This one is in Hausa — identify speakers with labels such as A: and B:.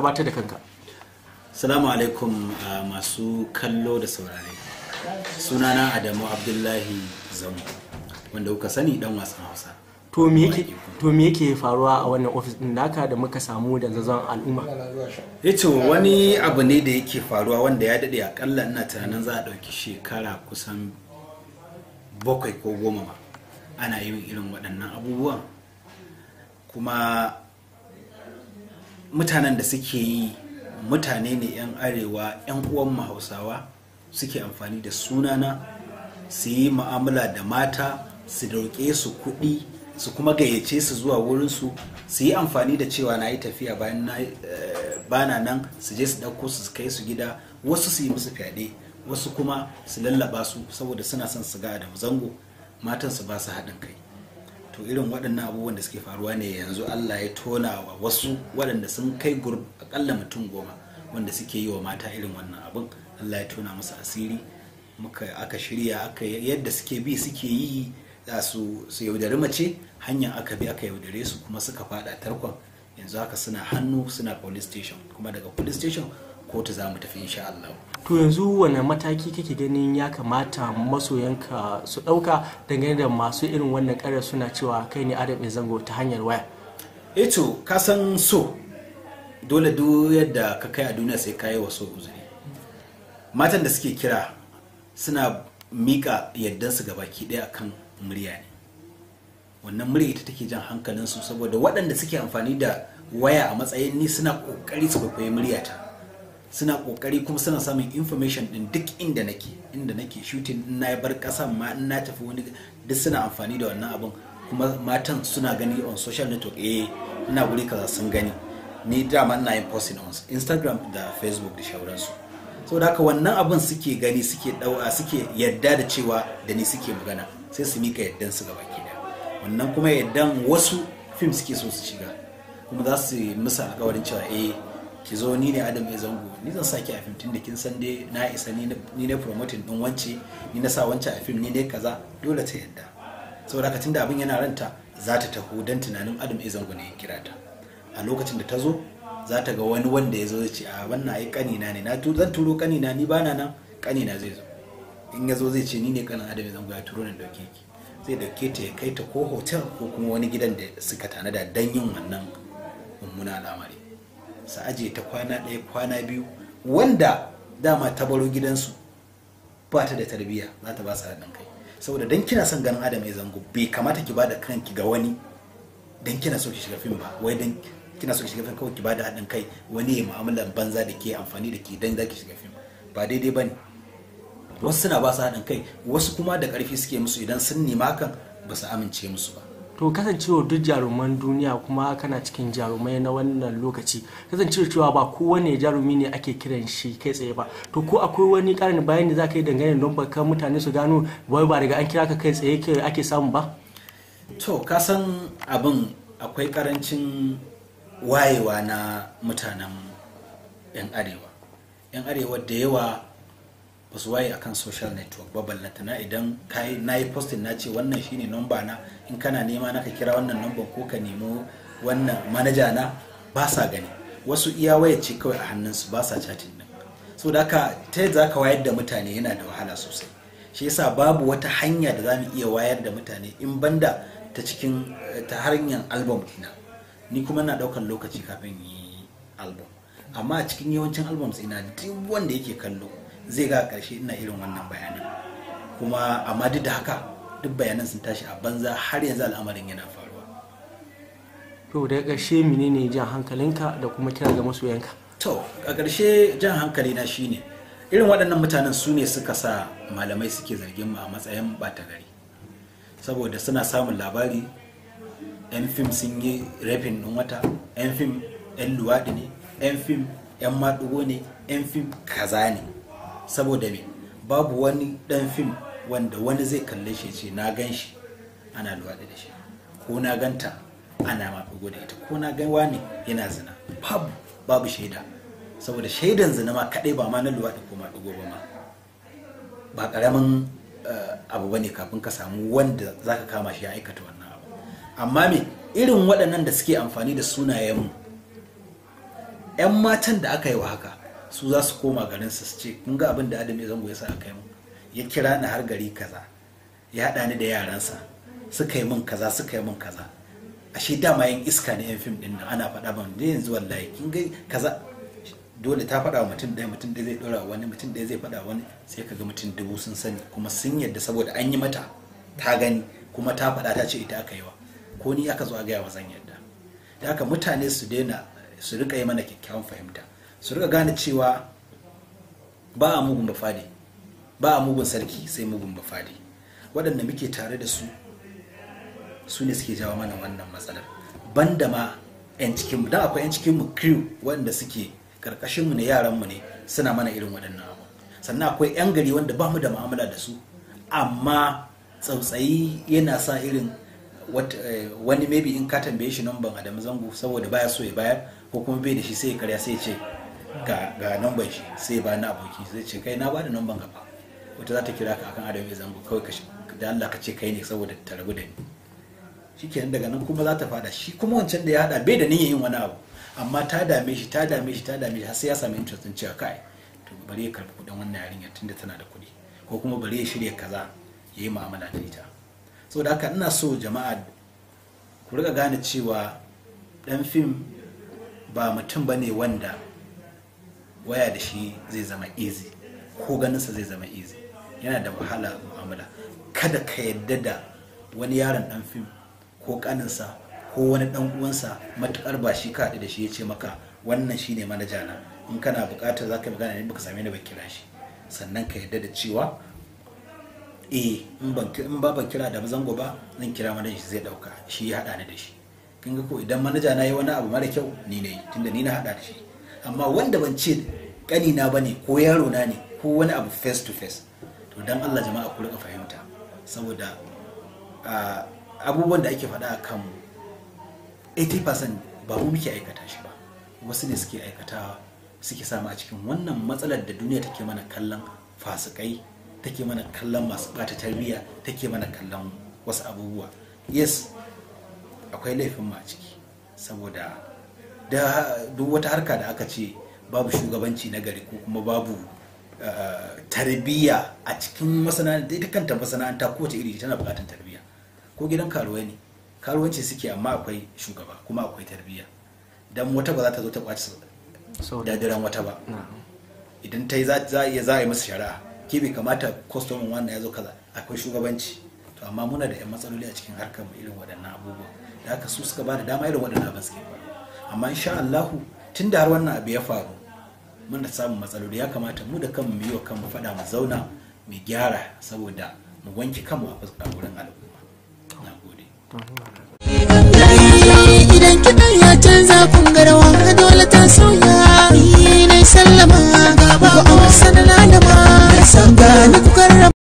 A: gabatar da kanka.
B: Assalamu alaikum masu kallo da saurare. Sunana Adamu Abdullahi Zango, wanda kuka sani dan wasan Hausa.
A: To me yake faruwa a wannan ofis din naka da muka samu da zazan al'umma?
B: Yato wani abu ne da yake faruwa wanda ya dade akalla ina tunanin za a dauki shekara kusan 7 ko 10 ma ana yin irin waɗannan abubuwan, kuma mutanen da suke yi mutane ne 'yan arewa 'yan uwan Hausawa suke amfani da sunana su yi mu'amala da mata, su roƙe su kuɗi, su kuma gayyace su zuwa wurinsu, su yi amfani da cewa na yi tafiya bayan bana nan, su je su ɗauko su kai su gida, wasu su yi musu fyaɗe, wasu kuma su lallaba su saboda suna son su ga Adamu Zango, matan su ba su haɗin kai. To irin waɗannan abubuwan da suke faruwa ne yanzu Allah ya tona wa wasu waɗanda sun kai akalla mutum 10 wanda suke yi wa mata irin wannan abin. Allah ya tona musu asiri, aka shirya yadda suke bi suke yi su yaudari mace, hanyar aka bi aka yaudare su kuma suka fada tarkon. Yanzu haka suna hannu, suna police station, kuma daga police station kotu za mu tafi insha Allah.
A: To yanzu wane mataki kake ganin ya kamata masoyanka su ɗauka dangane da masu irin wannan ƙarar suna cewa kai ne Adamu Zango ta hanyar waya?
B: To ka san so dole duk yadda ka kai a duniya sai ka yi wa so uzuri. Matan da suke kira suna mika yaddansu ga baki ɗaya akan murya ne. Wannan murya ita take jan hankalinsu, saboda waɗanda suke amfani da waya a matsayin ni suna ƙoƙari su kwaikwayi muryata, suna ƙoƙari kuma suna samun information ɗin duk inda nake shooting, in na bar ƙasan ma, in na tafi wani, duk suna amfani da wannan abin. Kuma matan suna gani on social network, ina guri kaza sun gani, ni dama ina yin posting on Instagram da Facebook da shauransu. Saboda haka wannan abin suke gani, suke yadda da cewa da ni suke magana, sai su mika yaddan su gaba ki da wannan. Kuma yaddan wasu film suke so su shiga, kuma za su yi musu alƙawarin cewa ki zo ni ne Adamu Zango, ni zan saki a film tunda kin san dai na isa, ni ne promoting din wance, ni na sa wance a film, ni ne kaza. Dole ta yadda, saboda haka tunda abin yana ranta za ta taho dan tunanin Adamu Zango ne ya kira ta. A lokacin da ta zo za ta ga wani wanda ya zo zai ce a wannan ai kanina ne, zan turo kanina, ni bana nan, kanina zai zo. In ya zo zai ce ni ne kanin Adamu Zango, ya turo ni dauke ki. Zai dauke ta ya kai ta ko hotel ko kuma wani gidan da suka tanada dan yin wannan mummuna al'amari. Sa aje ta kwana 1 kwana 2, wanda dama ta baro gidansu ba ta da tarbiyya, za ta ba su haɗin kai. Saboda dan kina son ganin Adamu Zango bai kamata ki bada kanki ga wani dan kina so ki shiga fim ba, wai dan kina so ki shiga fim kawai ki bada haɗin kai wani ya mu'amalan banza da ke amfani da ke dan zaki shiga fim, ba daidai bane. Wasu suna ba su haɗin kai, wasu kuma da ƙarfi suke musu, idan sun nema hakan ba su amince musu ba.
A: To kasancewa duk jaruman duniya kuma kana cikin jarumai na wannan lokaci, kasancewa cewa ba kowane jarumi ne ake kiran shi kai tsaye ba, to ko akwai wani ƙarin bayani da za ka yi dangane don kan mutane su gano wai ba daga an kira ka kai tsaye ake samu ba?
B: To ka san abin akwai ƙarancin wayewa na mutanen 'yan arewa da yawa ba su waye akan social network ba. Ballantana idan na yi posting na ce wannan shine number na, in kana nema na ka kira wannan number ko ka nemo wannan manaja na, ba sa gani. Wasu iya waya ce kawai a hannunsu, ba sa chatting din. So da haka ta yadda za ka wayar da mutane yana da wahala sosai. Shi yasa babu wata hanya da za mu iya wayar da mutane in banda ta hanyar album ɗina. Ni kuma na ɗaukan lokaci kafin yi album, amma a cikin yawancin albums ina duk wanda yake kallo zai ga ƙarshe ina irin wannan bayanan. Kuma amma duk da haka duk bayanan sun tashi a banza, har yanzu al'amarin yana faruwa.
A: To daga ƙarshe menene jan hankalinka da kuma kira ga masoyanka?
B: To a ƙarshe jan hankalina shine irin waɗannan mutanen su ne suka sa malamai suke zargin mu a matsayin ɓata gari, saboda suna samun labari 'yan fim sun yi rafin ɗin wata, 'yan fim 'yan luwaɗi ne, 'yan fim 'yan maɗugo ne, 'yan fim kaza ne. Saboda me babu wani ɗan fim wanda wani zai kalle shi ce na gan shi ana luwaɗi da shi, ko na ganta ana maɗugo da ita, ko na gan wani yana zina. Babu shaida, saboda shaidan zina ma kaɗai ba ma na luwaɗi ko maɗugo ba ma ba ƙaramin abu bane kafin ka samu wanda zaka kama shi ya aikata wannan abu. Amma me irin waɗannan da suke amfani da sunayenmu 'yan matan da aka yi wa haka su za su koma garin su ce kun ga abin da Adam A Zango ya sa aka yi mun, ya kira ni har gari kaza, ya haɗa ni da yaransa suka yi min kaza suka yi min kaza, ashe dama yin iska ne yan fim din nan ana faɗa ban da yanzu wallahi kin ga kaza. Dole ta faɗa wa mutum ɗaya zai ɗora wani, mutum ɗaya zai faɗa wani, sai ka ga mutum 1000 sun sani kuma sun yadda saboda an yi mata ta gani kuma ta faɗa ta ce ita aka yi wa, ko ni aka zo a gaya wa zan yadda. Da haka mutane su daina su rika yi mana kyakkyawan fahimta, su rika gane cewa ba a mugun bafade, ba a mugun sarki sai mugun bafade. Waɗanda muke tare da su su ne suke jawo mana wannan matsalar, banda ma 'yan cikinmu, don akwai 'yan cikinmu crew waɗanda suke karkashinmu ne, yaranmu ne, suna mana irin waɗannan abu. Sannan akwai 'yan gari wanda ba mu da mu'amala da su, amma tsautsayi yana sa irin wani maybe in ka tambaye shi namban Adamu Zango saboda baya so ya bayar ko kuma bai da shi sai ya karya sai ya ce ga namban shi, sai ba na aboki sai ce kai na bada namban ka fa, wata za ta kira ka akan Adamu Zango kawai da Allah ka ce kai ne saboda ta rabu da ni. Shikenan daga nan kuma za ta fada shi kuma wancan da ya hada bai da niyyar yin wani abu, amma ta dame shi har sai ya sami interest din cewa kai to bari ya karbi kudin wannan yarinyar tunda tana da kudi, ko kuma bari ya shirya kaza yayi mu'amala da ita. Saboda haka ina so jama'a ku riga gane cewa dan fim ba mutum bane wanda waya da shi zai zama easy ko ganinsa zai zama easy, yana da wahala mu'amala. Kada ka yadda da wani yaron dan fim ko kaninsa ko wani dan uwansa matukar ba shi ka da shi ya ce maka wannan shine manaja na, in kana bukatar zaka magana ne baka same ni ba kira shi, sannan ka yadda da cewa in ba ban kira da Zango ba zan kira manaja shi zai dauka, shi ya hada ni da shi. Kin ga ko idan manaja na yi wani abu mara kyau ni ne, tunda ni na hada da shi. Amma wanda ban ce kani na bane ko yaro na ne ko wani abu face to face, to dan Allah jama'a ku rika fahimta, saboda abubuwan da ake faɗa a kanmu 80% ba mu muke aikata shi ba, wasu ne suke aikatawa, suke samu a cikin wannan matsalar da duniya take mana kallon fasikai, take mana kallon masu bata tarbiyya, take mana kallon wasu abubuwa. Yes, akwai laifin ma a ciki, saboda da duk wata harka da aka ce babu shugabanci na gari ko kuma babu tarbiyya a cikin masana'anta, ita kanta masana'anta kowace iri tana bukatar tarbiyya. Ko gidan karuwai ne, karuwanci suke amma akwai shugaba kuma akwai tarbiyya, dan wata ba za ta zo ta kwaci dadiran wata ba, idan ta yi za a yi masa shari'a, ke bai kamata kwastomin wannan ya zo kaza, akwai shugabanci. To amma muna da 'yan matsaloli a cikin harkar mu irin waɗannan abubuwa, da haka su suka ba da dama irin waɗannan abin suke faru. Amma insha Allahu tun da har wannan abu ya faru muna samun matsaloli, ya kamata mu da kanmu mu yi wa kanmu faɗa, mu zauna mu gyara saboda mu wanke kanmu a wurin al'umma. Na gode.